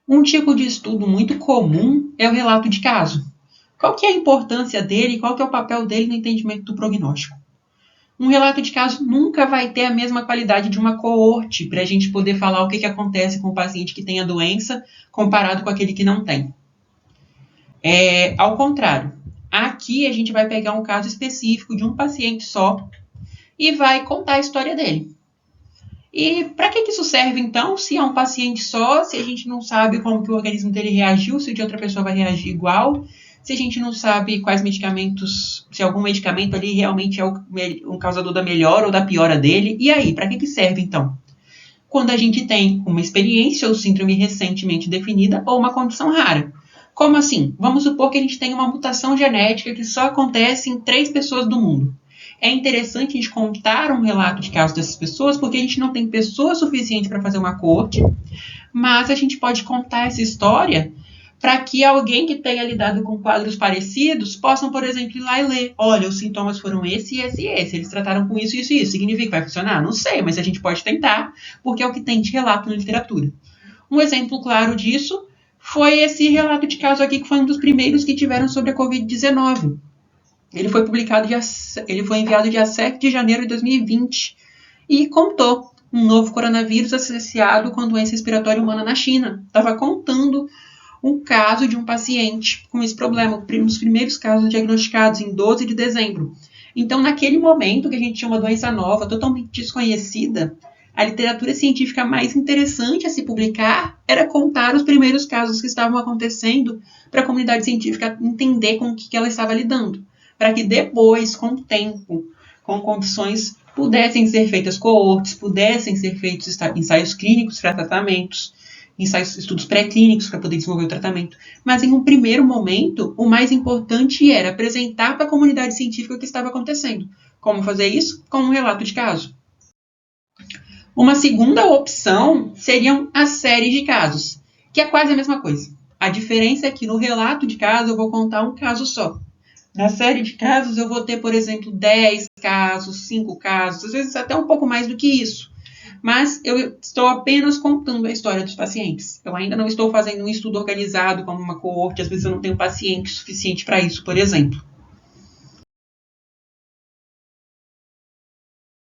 Um tipo de estudo muito comum é o relato de caso. Qual que é a importância dele e qual que é o papel dele no entendimento do prognóstico? Um relato de caso nunca vai ter a mesma qualidade de uma coorte para a gente poder falar o que acontece com o paciente que tem a doença comparado com aquele que não tem. Ao contrário, aqui a gente vai pegar um caso específico de um paciente só e vai contar a história dele. E para que isso serve, então, se é um paciente só, se a gente não sabe como que o organismo dele reagiu, se de outra pessoa vai reagir igual, se a gente não sabe quais medicamentos, se algum medicamento ali realmente é um causador da melhora ou da piora dele, e aí, para que serve, então? Quando a gente tem uma experiência ou síndrome recentemente definida ou uma condição rara. Como assim? Vamos supor que a gente tem uma mutação genética que só acontece em 3 pessoas do mundo. É interessante a gente contar um relato de caso dessas pessoas, porque a gente não tem pessoa suficiente para fazer uma coorte, mas a gente pode contar essa história para que alguém que tenha lidado com quadros parecidos possam, por exemplo, ir lá e ler. Olha, os sintomas foram esse, esse e esse. Eles trataram com isso, isso e isso. Significa que vai funcionar? Não sei, mas a gente pode tentar, porque é o que tem de relato na literatura. Um exemplo claro disso foi esse relato de caso aqui, que foi um dos primeiros que tiveram sobre a Covid-19. Ele foi enviado dia 7 de janeiro de 2020 e contou um novo coronavírus associado com doença respiratória humana na China. Estava contando um caso de um paciente com esse problema, os primeiros casos diagnosticados em 12 de dezembro. Então, naquele momento que a gente tinha uma doença nova, totalmente desconhecida, a literatura científica mais interessante a se publicar era contar os primeiros casos que estavam acontecendo para a comunidade científica entender com o que ela estava lidando, para que depois, com o tempo, com condições, pudessem ser feitas coortes, pudessem ser feitos ensaios clínicos para tratamentos, estudos pré-clínicos para poder desenvolver o tratamento. Mas, em um primeiro momento, o mais importante era apresentar para a comunidade científica o que estava acontecendo. Como fazer isso? Com um relato de caso. Uma segunda opção seriam as séries de casos, que é quase a mesma coisa. A diferença é que no relato de caso eu vou contar um caso só. Na série de casos eu vou ter, por exemplo, 10 casos, 5 casos, às vezes até um pouco mais do que isso. Mas eu estou apenas contando a história dos pacientes. Eu ainda não estou fazendo um estudo organizado como uma coorte, às vezes eu não tenho paciente suficiente para isso, por exemplo.